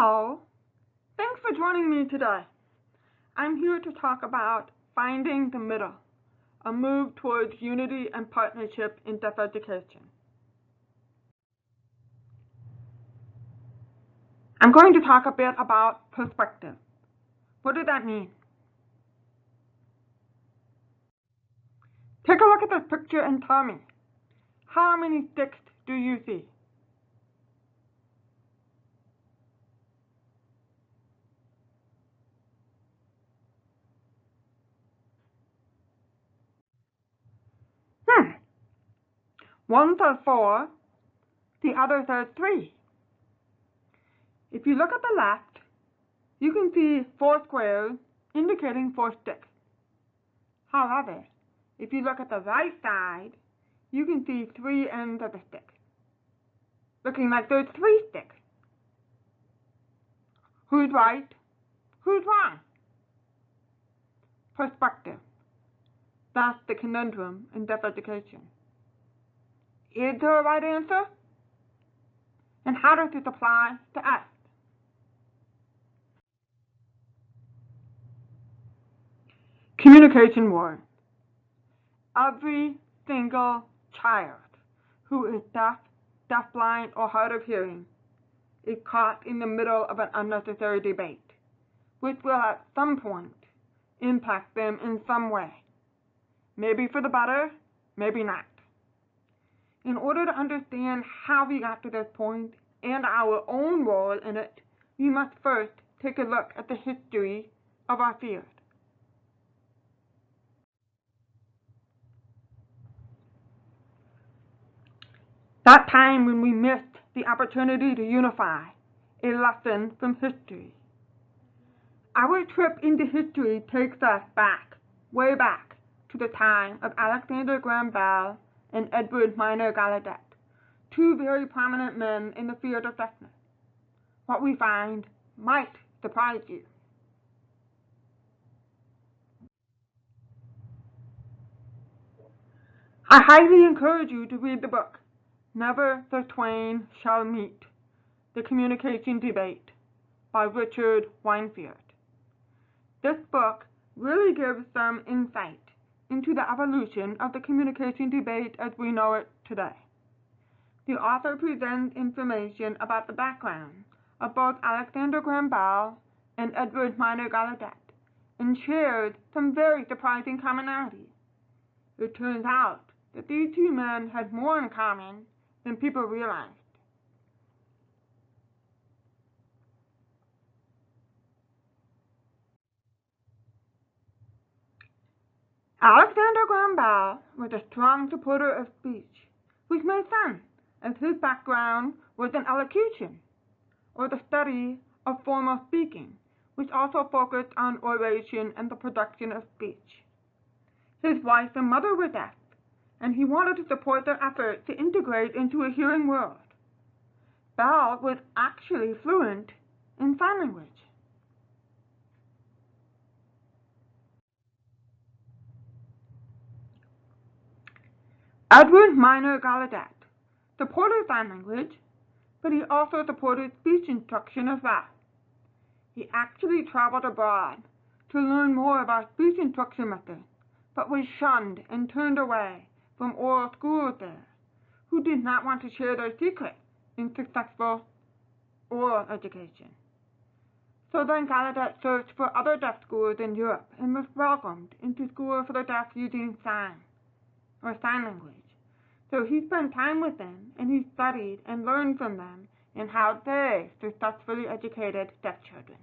Hello, thanks for joining me today. I'm here to talk about finding the middle, a move towards unity and partnership in deaf education. I'm going to talk a bit about perspective. What does that mean? Take a look at this picture and tell me, how many sticks do you see? One says 4, the other says 3. If you look at the left, you can see 4 squares indicating 4 sticks. However, if you look at the right side, you can see 3 ends of the stick, looking like there's 3 sticks. Who's right? Who's wrong? Perspective. That's the conundrum in deaf education. Is there a right answer? And how does this apply to us? Communication word. Every single child who is deaf, deafblind, or hard of hearing is caught in the middle of an unnecessary debate, which will at some point impact them in some way. Maybe for the better, maybe not. In order to understand how we got to this point and our own role in it, we must first take a look at the history of our field. That time when we missed the opportunity to unify, a lesson from history. Our trip into history takes us back, way back, to the time of Alexander Graham Bell and Edward Minor Gallaudet, two very prominent men in the field of deafness. What we find might surprise you. I highly encourage you to read the book, Never the Twain Shall Meet, The Communication Debate, by Richard Weinfeld. This book really gives some insight into the evolution of the communication debate as we know it today. The author presents information about the background of both Alexander Graham Bell and Edward Minor Gallaudet, and shares some very surprising commonalities. It turns out that these two men had more in common than people realized. Alexander Graham Bell was a strong supporter of speech, which made sense, as his background was in elocution, or the study of formal speaking, which also focused on oration and the production of speech. His wife and mother were deaf, and he wanted to support their efforts to integrate into a hearing world. Bell was actually fluent in sign language. Edward Minor Gallaudet supported sign language, but he also supported speech instruction as well. He actually traveled abroad to learn more about speech instruction methods, but was shunned and turned away from oral schools there, who did not want to share their secrets in successful oral education. So then Gallaudet searched for other deaf schools in Europe and was welcomed into schools for the deaf using sign language. So he spent time with them, and he studied and learned from them and how they successfully educated deaf children.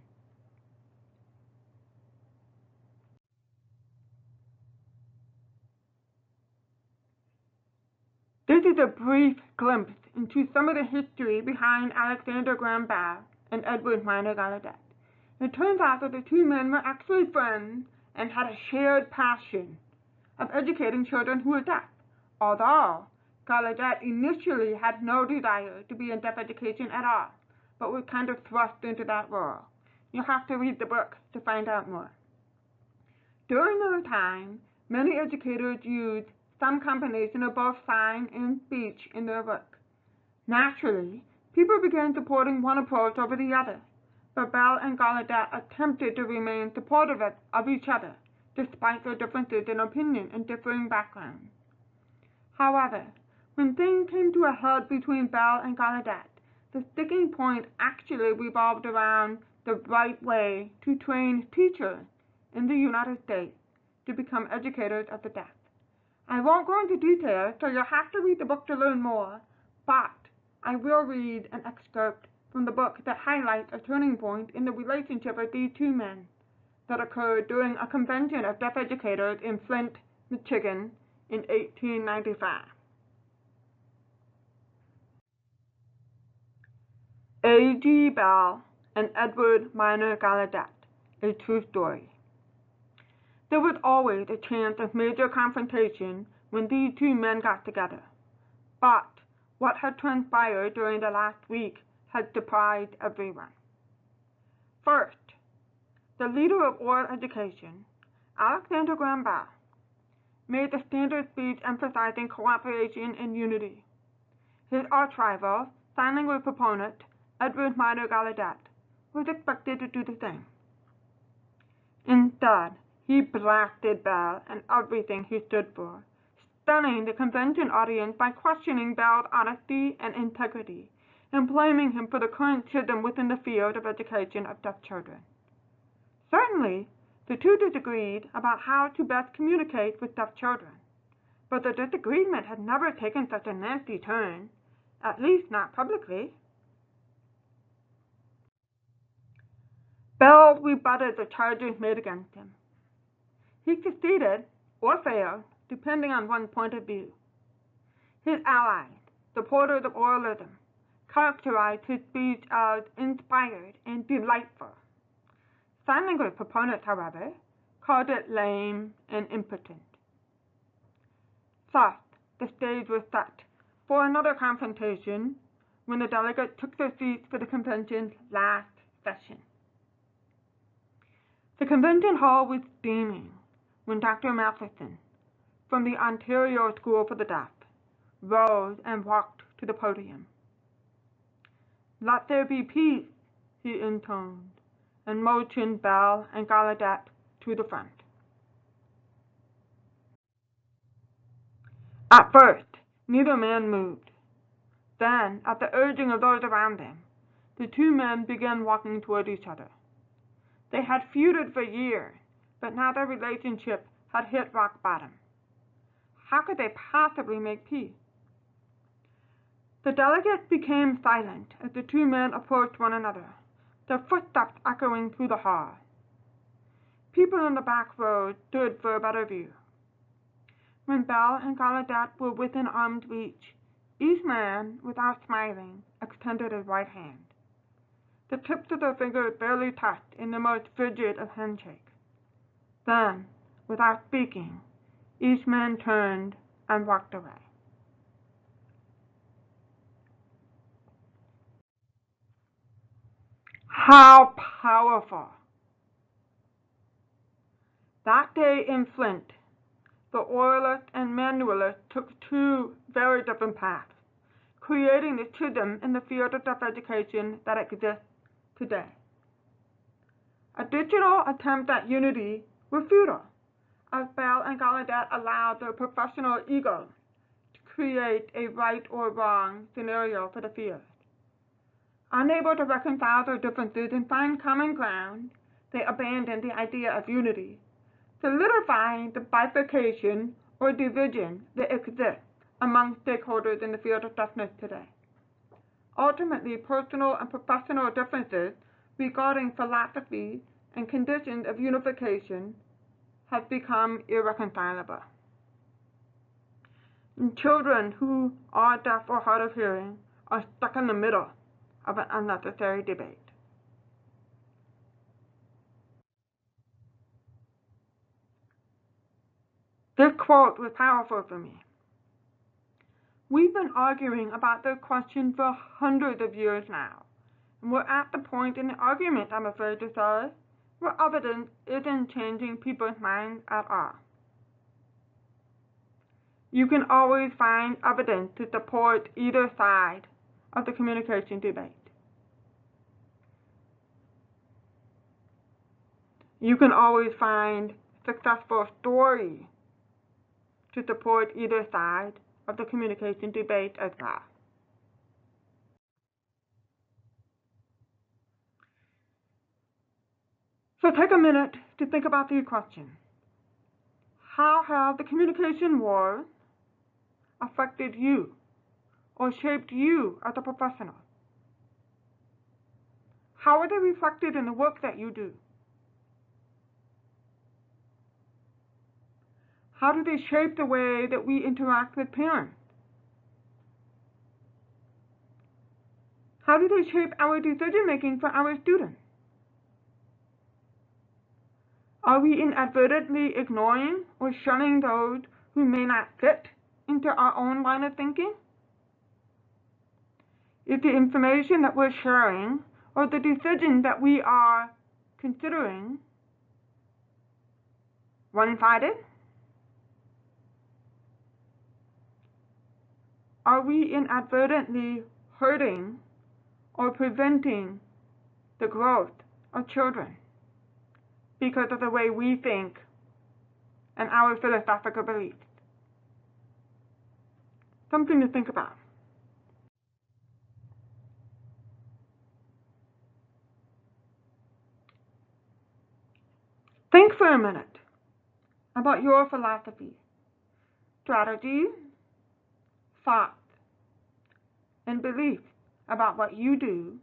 This is a brief glimpse into some of the history behind Alexander Graham Bell and Edward Minor Gallaudet. It turns out that the two men were actually friends and had a shared passion of educating children who were deaf, although Gallaudet initially had no desire to be in deaf education at all, but was kind of thrust into that role. You'll have to read the book to find out more. During their time, many educators used some combination of both sign and speech in their work. Naturally, people began supporting one approach over the other, but Bell and Gallaudet attempted to remain supportive of each other, despite their differences in opinion and differing backgrounds. However, when things came to a head between Bell and Gallaudet, the sticking point actually revolved around the right way to train teachers in the United States to become educators of the deaf. I won't go into detail, so you'll have to read the book to learn more, but I will read an excerpt from the book that highlights a turning point in the relationship of these two men that occurred during a convention of deaf educators in Flint, Michigan in 1895. A.G. Bell and Edward Minor Gallaudet, a true story. There was always a chance of major confrontation when these two men got together, but what had transpired during the last week had surprised everyone. First, the leader of oral education, Alexander Graham Bell, made the standard speech emphasizing cooperation and unity. His arch-rival, sign language proponent, Edward Minor Gallaudet, was expected to do the same. Instead, he blasted Bell and everything he stood for, stunning the convention audience by questioning Bell's honesty and integrity, and blaming him for the current schism within the field of education of deaf children. Certainly, the two disagreed about how to best communicate with deaf children, but the disagreement had never taken such a nasty turn, at least not publicly. Bell rebutted the charges made against him. He succeeded, or failed, depending on one's point of view. His allies, supporters of oralism, characterized his speech as inspired and delightful. Sign language proponents, however, called it lame and impotent. Thus, the stage was set for another confrontation when the delegates took their seats for the convention's last session. The convention hall was steaming when Dr. Matheson, from the Ontario School for the Deaf, rose and walked to the podium. "Let there be peace," he intoned, and motioned Bell and Gallaudet to the front. At first, neither man moved. Then, at the urging of those around them, the two men began walking toward each other. They had feuded for years, but now their relationship had hit rock bottom. How could they possibly make peace? The delegates became silent as the two men approached one another, their footsteps echoing through the hall. People in the back row stood for a better view. When Bell and Gallaudet were within arm's reach, each man, without smiling, extended his right hand. The tips of their fingers barely touched in the most frigid of handshakes. Then, without speaking, each man turned and walked away. How powerful! That day in Flint, the oralists and manualists took two very different paths, creating the schism in the field of deaf education that exists today. Additional attempts at unity were futile, as Bell and Gallaudet allowed their professional egos to create a right or wrong scenario for the field. Unable to reconcile their differences and find common ground, they abandoned the idea of unity, solidifying the bifurcation or division that exists among stakeholders in the field of deafness today. Ultimately, personal and professional differences regarding philosophy and conditions of unification have become irreconcilable. And children who are deaf or hard of hearing are stuck in the middle of an unnecessary debate. This quote was powerful for me. We've been arguing about this question for hundreds of years now, and we're at the point in the argument, I'm afraid to say, where evidence isn't changing people's minds at all. You can always find evidence to support either side of the communication debate. You can always find successful stories to support either side of the communication debate as well. So take a minute to think about these questions. How have the communication wars affected you or shaped you as a professional? How are they reflected in the work that you do? How do they shape the way that we interact with parents? How do they shape our decision making for our students? Are we inadvertently ignoring or shunning those who may not fit into our own line of thinking? Is the information that we're sharing or the decision that we are considering one-sided? Are we inadvertently hurting or preventing the growth of children because of the way we think and our philosophical beliefs? Something to think about. Think for a minute about your philosophy, strategies, thoughts, and beliefs about what you do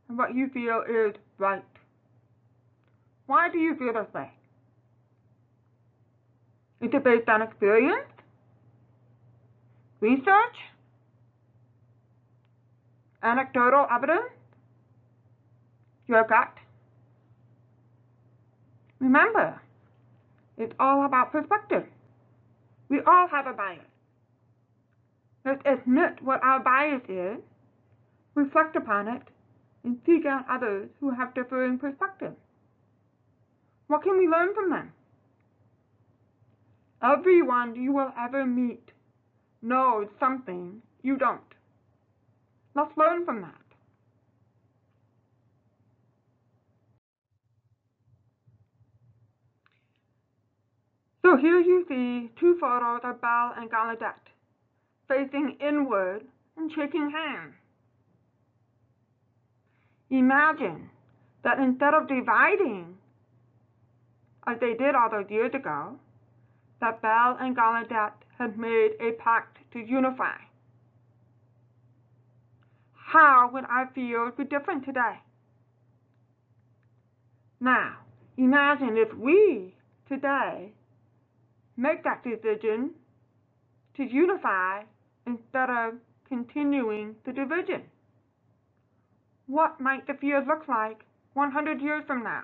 and what you feel is right. Why do you feel this way? Is it based on experience, research, anecdotal evidence, your gut? Remember, it's all about perspective. We all have a bias. Let's admit what our bias is, reflect upon it, and seek out others who have differing perspectives. What can we learn from them? Everyone you will ever meet knows something you don't. Let's learn from that. So here you see two photos of Bell and Gallaudet, facing inward and shaking hands. Imagine that instead of dividing, as they did all those years ago, that Bell and Gallaudet had made a pact to unify. How would our field be different today? Now, imagine if we today make that decision to unify instead of continuing the division. What might the field look like 100 years from now?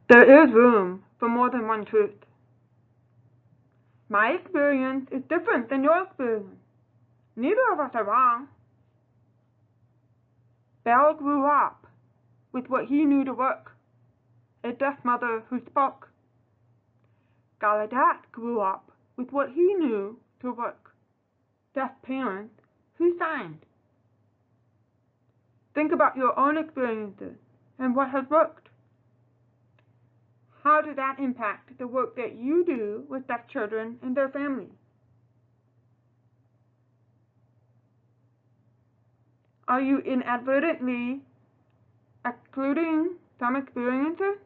There is room for more than one truth. My experience is different than your experience. Neither of us are wrong. Bell grew up with what he knew to work, a deaf mother who spoke. Gallaudet grew up with what he knew to work, deaf parents who signed. Think about your own experiences and what has worked. How does that impact the work that you do with deaf children and their families? Are you inadvertently excluding some experiences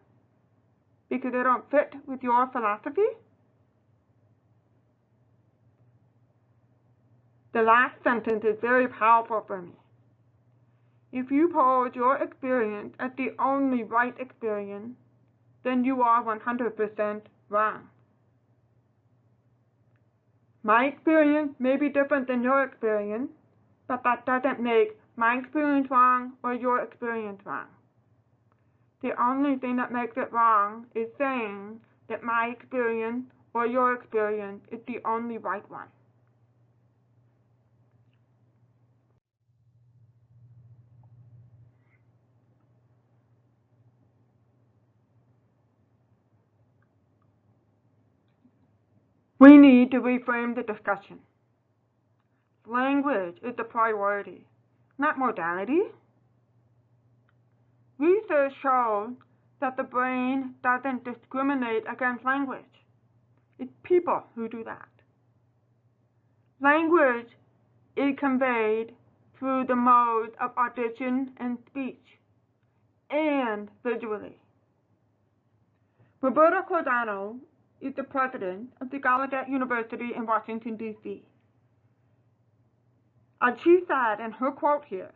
because they don't fit with your philosophy? The last sentence is very powerful for me. If you pose your experience as the only right experience, then you are 100% wrong. My experience may be different than your experience, but that doesn't make my experience wrong or your experience wrong. The only thing that makes it wrong is saying that my experience or your experience is the only right one. We need to reframe the discussion. Language is the priority, not modality. Research shows that the brain doesn't discriminate against language. It's people who do that. Language is conveyed through the modes of audition and speech, and visually. Roberto Cordano is the president of the Gallaudet University in Washington, D.C. As she said in her quote here,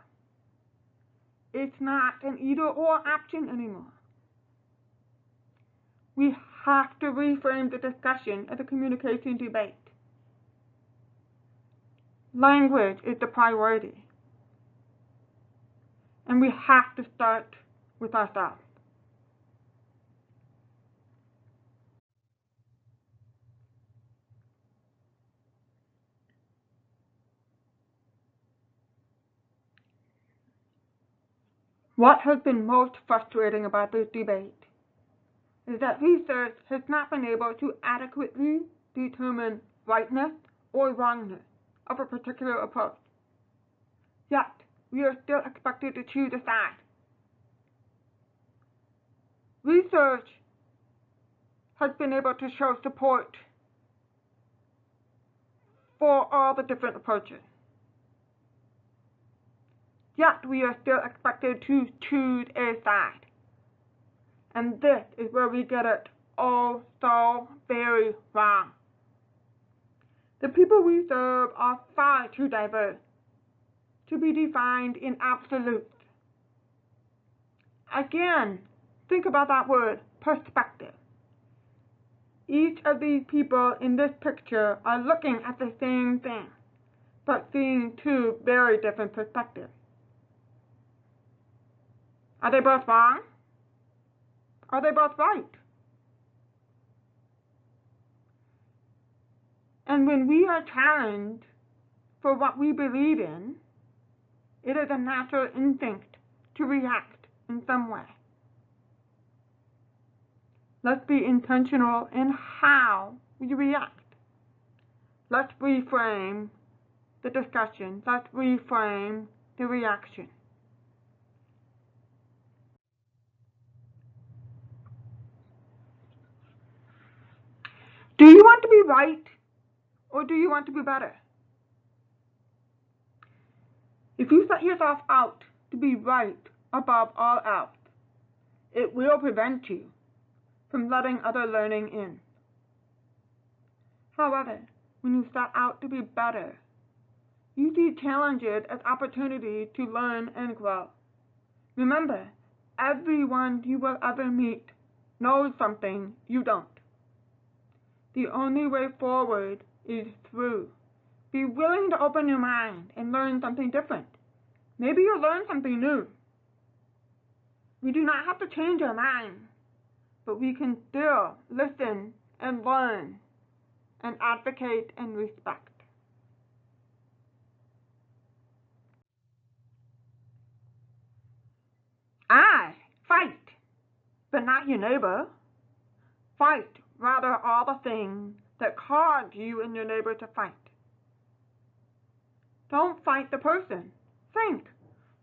it's not an either-or option anymore. We have to reframe the discussion as a communication debate. Language is the priority. And we have to start with ourselves. What has been most frustrating about this debate is that research has not been able to adequately determine rightness or wrongness of a particular approach. Yet, we are still expected to choose a side. Research has been able to show support for all the different approaches. Yet, we are still expected to choose a side. And this is where we get it all so very wrong. The people we serve are far too diverse to be defined in absolutes. Again, think about that word, perspective. Each of these people in this picture are looking at the same thing, but seeing two very different perspectives. Are they both wrong? Are they both right? And when we are challenged for what we believe in, it is a natural instinct to react in some way. Let's be intentional in how we react. Let's reframe the discussion. Let's reframe the reaction. Do you want to be right, or do you want to be better? If you set yourself out to be right above all else, it will prevent you from letting other learning in. However, when you set out to be better, you see challenges as opportunities to learn and grow. Remember, everyone you will ever meet knows something you don't. The only way forward is through. Be willing to open your mind and learn something different. Maybe you'll learn something new. We do not have to change our mind, but we can still listen and learn and advocate and respect. Fight, but not your neighbor. Fight rather all the things that cause you and your neighbor to fight. Don't fight the person. Think,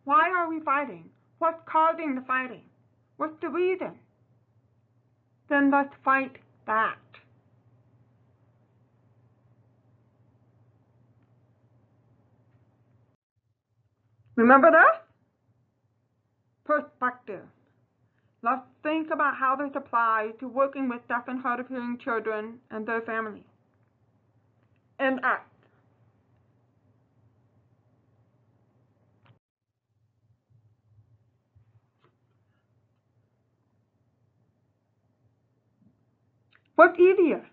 why are we fighting? What's causing the fighting? What's the reason? Then let's fight that. Remember this? Perspective. Let's think about how this applies to working with deaf and hard of hearing children and their families. And act. What's easier?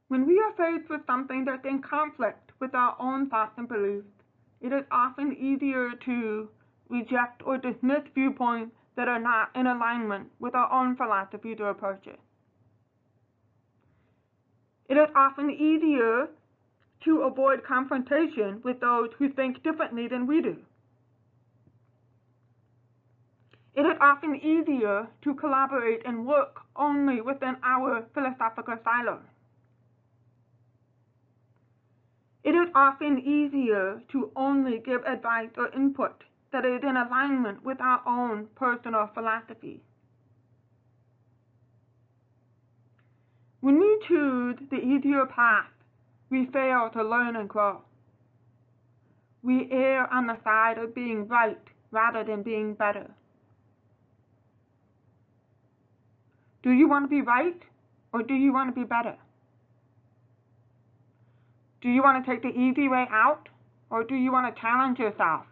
When we are faced with something that's in conflict with our own thoughts and beliefs, it is often easier to reject or dismiss viewpoints that are not in alignment with our own philosophies or approaches. It is often easier to avoid confrontation with those who think differently than we do. It is often easier to collaborate and work only within our philosophical silos. It is often easier to only give advice or input that is in alignment with our own personal philosophy. When we choose the easier path, we fail to learn and grow. We err on the side of being right rather than being better. Do you want to be right, or do you want to be better? Do you want to take the easy way out, or do you want to challenge yourself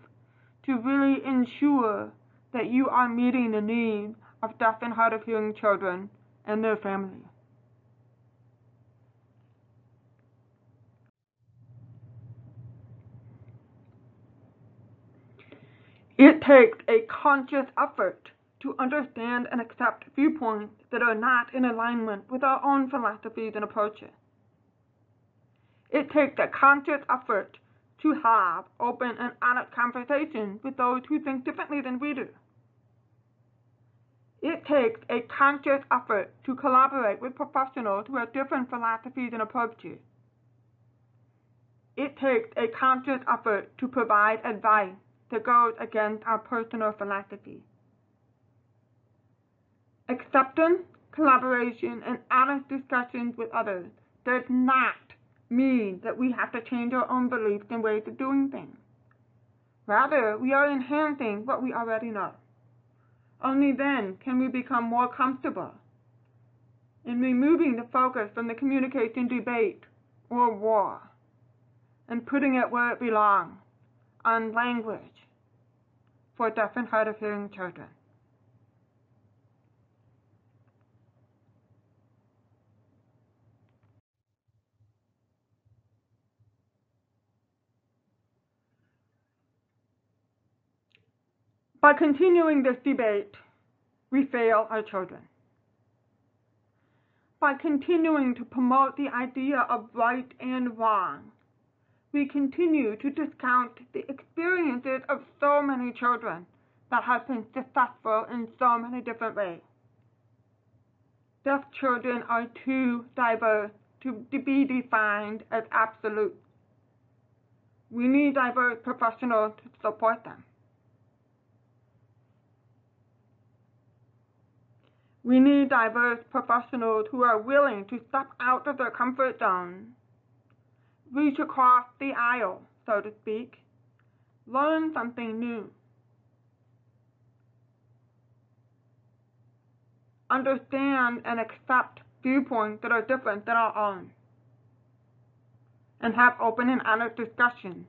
to really ensure that you are meeting the needs of deaf and hard of hearing children and their families? It takes a conscious effort to understand and accept viewpoints that are not in alignment with our own philosophies and approaches. It takes a conscious effort to have open and honest conversations with those who think differently than we do. It takes a conscious effort to collaborate with professionals who have different philosophies and approaches. It takes a conscious effort to provide advice that goes against our personal philosophy. Acceptance, collaboration, and honest discussions with others does not mean that we have to change our own beliefs and ways of doing things. Rather, we are enhancing what we already know. Only then can we become more comfortable in removing the focus from the communication debate or war and putting it where it belongs, on language for deaf and hard of hearing children. By continuing this debate, we fail our children. By continuing to promote the idea of right and wrong, we continue to discount the experiences of so many children that have been successful in so many different ways. Deaf children are too diverse to be defined as absolute. We need diverse professionals to support them. We need diverse professionals who are willing to step out of their comfort zone, reach across the aisle, so to speak, learn something new, understand and accept viewpoints that are different than our own, and have open and honest discussion.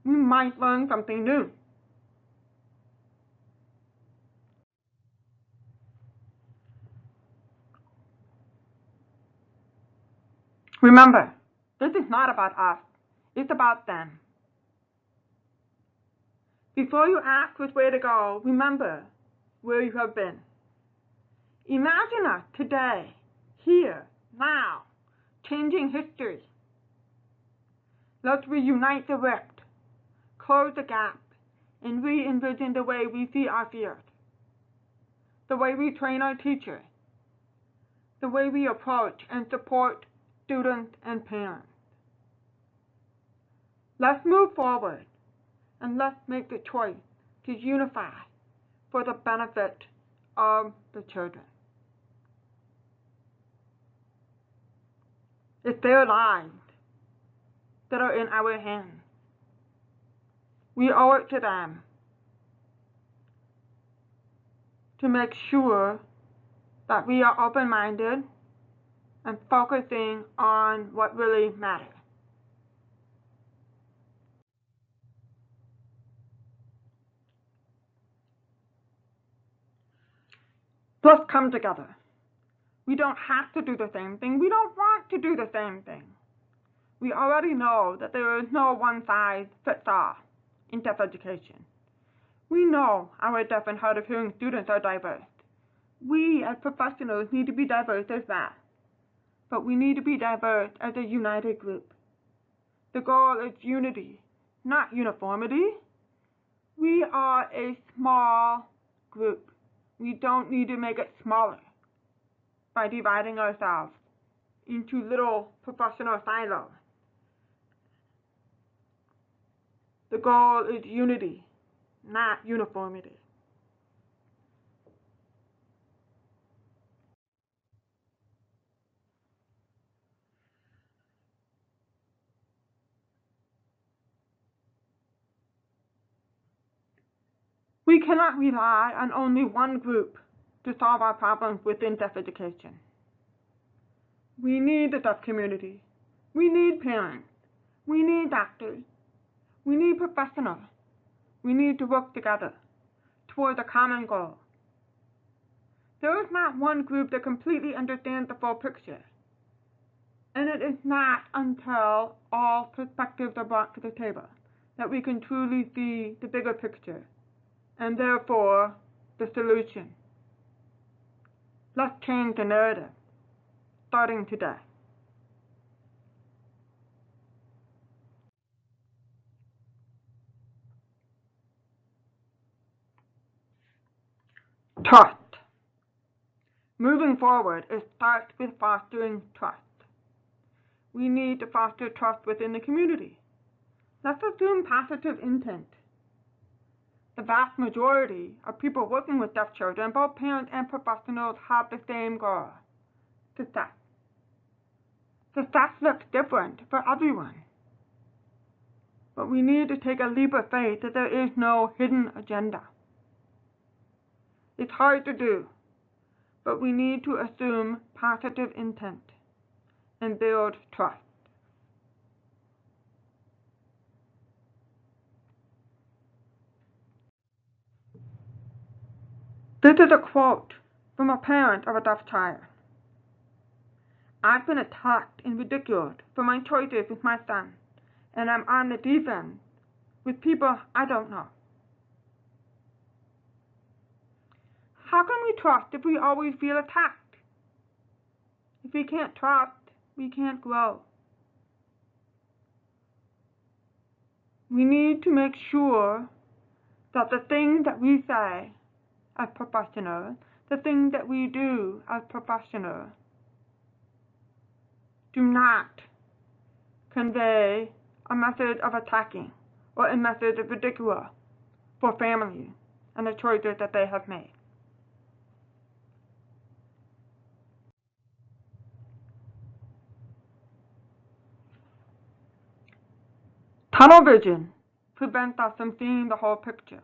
We might learn something new. Remember, this is not about us. It's about them. Before you ask which way to go, remember where you have been. Imagine us today, here, now, changing history. Let's reunite the rift, close the gap, and re-envision the way we see our fears, the way we train our teachers, the way we approach and support students and parents. Let's move forward, and let's make the choice to unify for the benefit of the children. It's their lives that are in our hands. We owe it to them to make sure that we are open-minded and focusing on what really matters. Let's come together. We don't have to do the same thing. We don't want to do the same thing. We already know that there is no one-size-fits-all in deaf education. We know our deaf and hard of hearing students are diverse. We as professionals need to be diverse as well. But we need to be diverse as a united group. The goal is unity, not uniformity. We are a small group. We don't need to make it smaller by dividing ourselves into little professional silos. The goal is unity, not uniformity. We cannot rely on only one group to solve our problems within deaf education. We need the deaf community. We need parents. We need doctors. We need professionals. We need to work together toward a common goal. There is not one group that completely understands the full picture, and it is not until all perspectives are brought to the table that we can truly see the bigger picture, and therefore the solution. Let's change the narrative, starting today. Trust. Moving forward, it starts with fostering trust. We need to foster trust within the community. Let's assume positive intent. The vast majority of people working with deaf children, both parents and professionals, have the same goal: success. Success looks different for everyone. But we need to take a leap of faith that there is no hidden agenda. It's hard to do, but we need to assume positive intent and build trust. This is a quote from a parent of a deaf child. I've been attacked and ridiculed for my choices with my son, and I'm on the defense with people I don't know. How can we trust if we always feel attacked? If we can't trust, we can't grow. We need to make sure that the things that we say as professionals, the things that we do as professionals, do not convey a message of attacking or a message of ridicule for families and the choices that they have made. Tunnel vision prevents us from seeing the whole picture.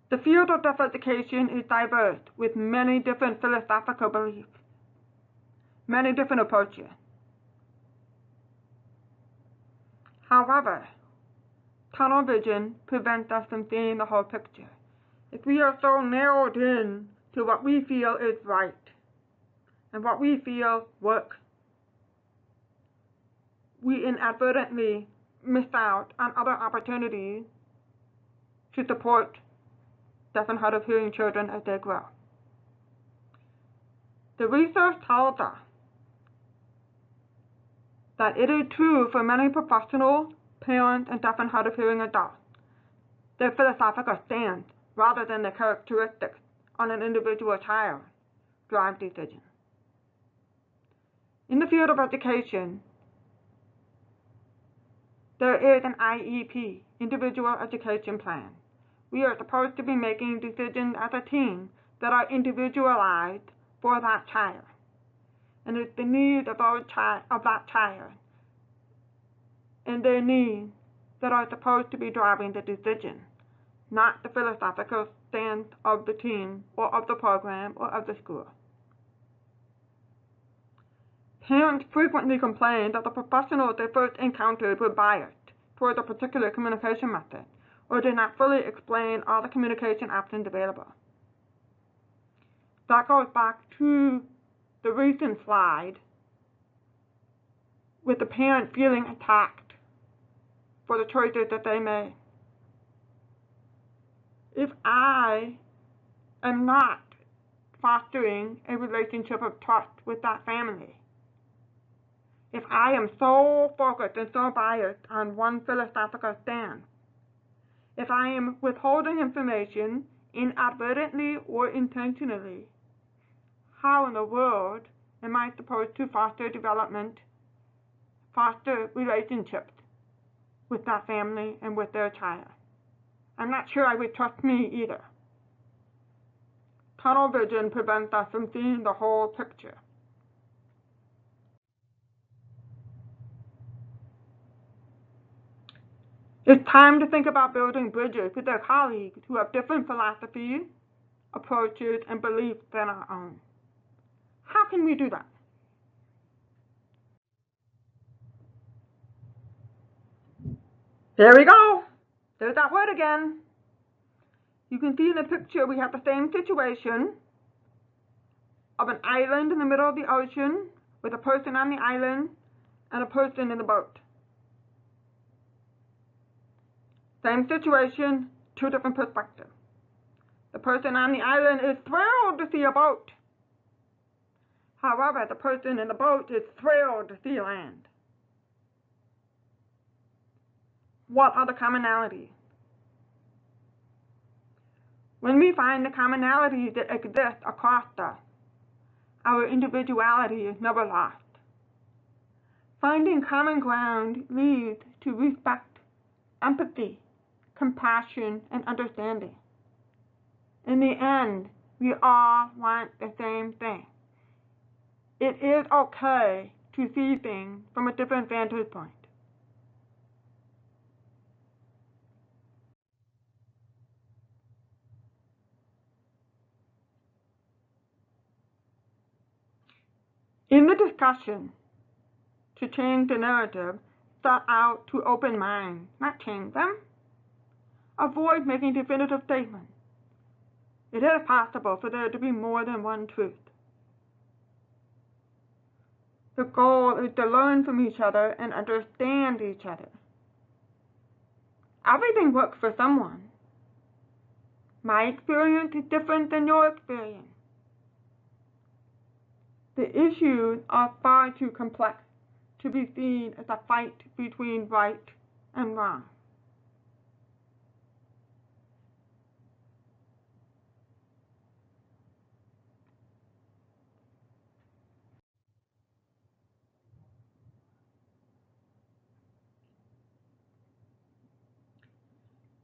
The field of deaf education is diverse with many different philosophical beliefs, many different approaches. However, tunnel vision prevents us from seeing the whole picture. If we are so narrowed in to what we feel is right and what we feel works, we inadvertently miss out on other opportunities to support deaf and hard of hearing children as they grow. The research tells us that it is true for many professionals, parents, and deaf and hard of hearing adults. Their philosophical stance, rather than the characteristics on an individual child, drive decisions. In the field of education, there is an IEP, Individual Education Plan. We are supposed to be making decisions as a team that are individualized for that child. And it's the needs of that child and their needs that are supposed to be driving the decision, not the philosophical stance of the team or of the program or of the school. Parents frequently complain that the professionals they first encountered were biased towards a particular communication method, or did not fully explain all the communication options available. That goes back to the recent slide with the parent feeling attacked for the choices that they made. If I am not fostering a relationship of trust with that family, if I am so focused and so biased on one philosophical stance, if I am withholding information inadvertently or intentionally, how in the world am I supposed to foster development foster relationships with that family and with their child. I'm not sure I would trust me either. Tunnel vision prevents us from seeing the whole picture. It's time to think about building bridges with our colleagues who have different philosophies, approaches, and beliefs than our own. How can we do that? There we go. There's that word again. You can see in the picture we have the same situation of an island in the middle of the ocean with a person on the island and a person in the boat. Same situation, two different perspectives. The person on the island is thrilled to see a boat. However, the person in the boat is thrilled to see land. What are the commonalities? When we find the commonalities that exist across us, our individuality is never lost. Finding common ground leads to respect, empathy, compassion, and understanding. In the end, we all want the same thing. It is okay to see things from a different vantage point. In the discussion, to change the narrative, start out to open minds, not change them. Avoid making definitive statements. It is possible for there to be more than one truth. The goal is to learn from each other and understand each other. Everything works for someone. My experience is different than your experience. The issues are far too complex to be seen as a fight between right and wrong.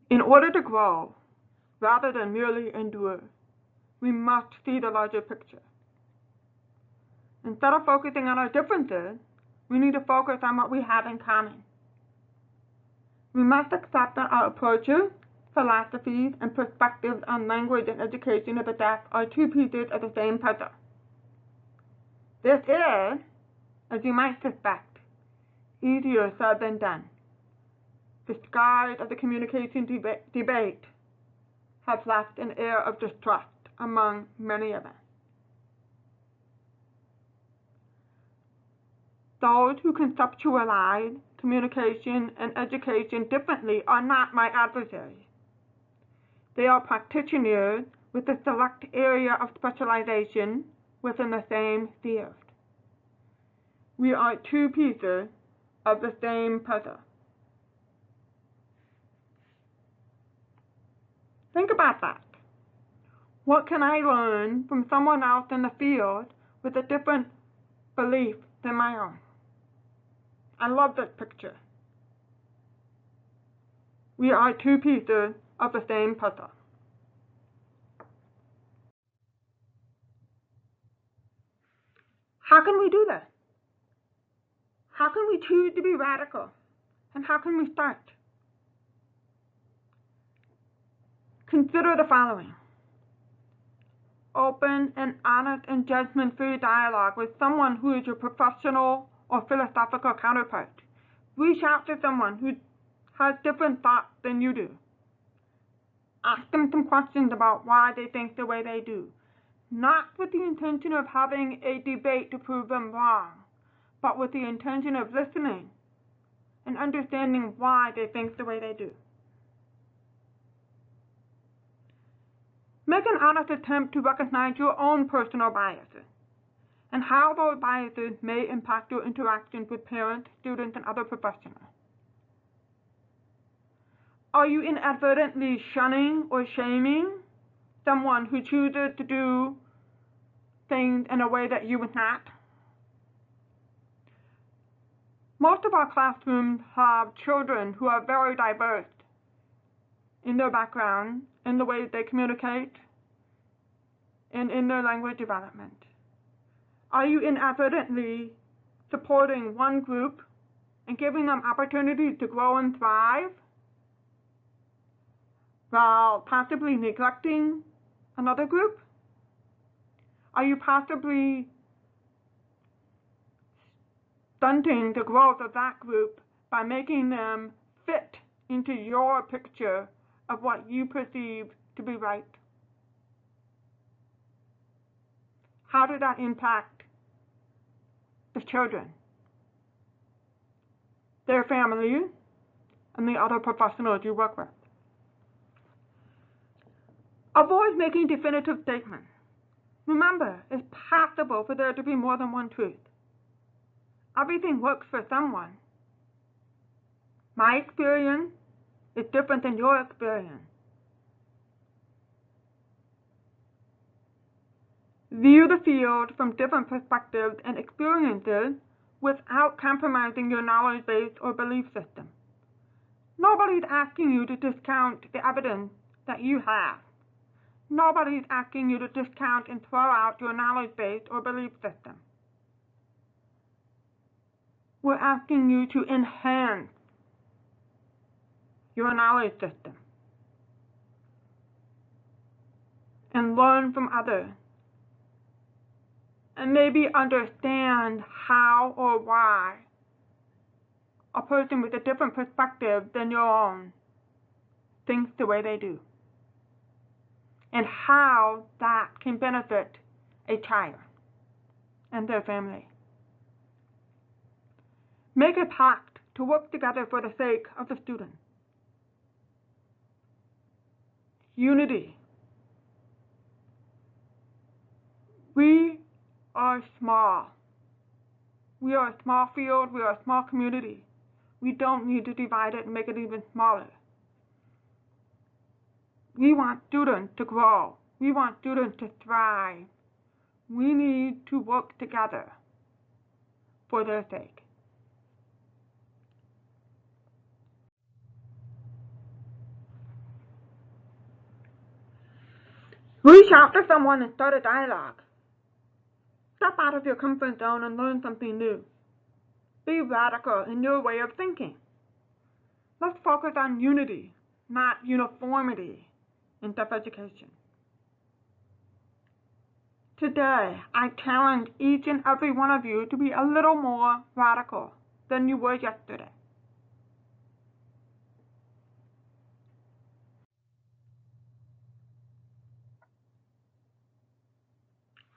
In order to grow, rather than merely endure, we must see the larger picture. Instead of focusing on our differences, we need to focus on what we have in common. We must accept that our approaches, philosophies, and perspectives on language and education of the deaf are two pieces of the same puzzle. This is, as you might suspect, easier said than done. The scars of the communication debate have left an air of distrust among many of us. Those who conceptualize communication and education differently are not my adversaries. They are practitioners with a select area of specialization within the same field. We are two pieces of the same puzzle. Think about that. What can I learn from someone else in the field with a different belief than my own? I love this picture. We are two pieces of the same puzzle. How can we do this? How can we choose to be radical? And how can we start? Consider the following. Open and honest and judgment-free dialogue with someone who is your professional or philosophical counterpart. Reach out to someone who has different thoughts than you do. Ask them some questions about why they think the way they do, not with the intention of having a debate to prove them wrong, but with the intention of listening and understanding why they think the way they do. Make an honest attempt to recognize your own personal biases and how those biases may impact your interactions with parents, students, and other professionals. Are you inadvertently shunning or shaming someone who chooses to do things in a way that you would not? Most of our classrooms have children who are very diverse in their background, in the way they communicate, and in their language development. Are you inadvertently supporting one group and giving them opportunities to grow and thrive while possibly neglecting another group? Are you possibly stunting the growth of that group by making them fit into your picture of what you perceive to be right? How did that impact the children, their families, and the other professionals you work with? Avoid making definitive statements. Remember, it's possible for there to be more than one truth. Everything works for someone. My experience is different than your experience. View the field from different perspectives and experiences without compromising your knowledge base or belief system. Nobody's asking you to discount the evidence that you have. Nobody's asking you to discount and throw out your knowledge base or belief system. We're asking you to enhance your knowledge system and learn from others, and maybe understand how or why a person with a different perspective than your own thinks the way they do, and how that can benefit a child and their family. Make a pact to work together for the sake of the student. Unity. We are small. We are a small field. We are a small community. We don't need to divide it and make it even smaller. We want students to grow. We want students to thrive. We need to work together for their sake. Reach out to someone and start a dialogue. Step out of your comfort zone and learn something new. Be radical in your way of thinking. Let's focus on unity, not uniformity, in deaf education. Today, I challenge each and every one of you to be a little more radical than you were yesterday.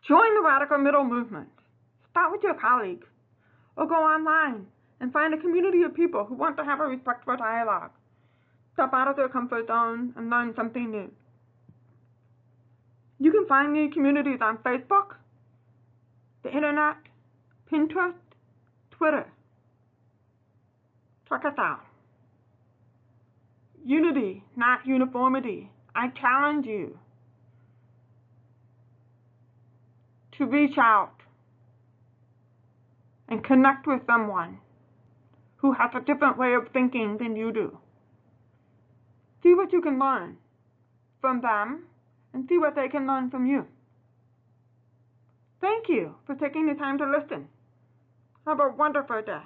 Join the Radical Middle movement. Start with your colleagues, or go online and find a community of people who want to have a respectful dialogue. Step out of their comfort zone and learn something new. You can find these communities on Facebook, the internet, Pinterest, Twitter. Check us out. Unity, not uniformity. I challenge you to reach out and connect with someone who has a different way of thinking than you do. See what you can learn from them and see what they can learn from you. Thank you for taking the time to listen. Have a wonderful day.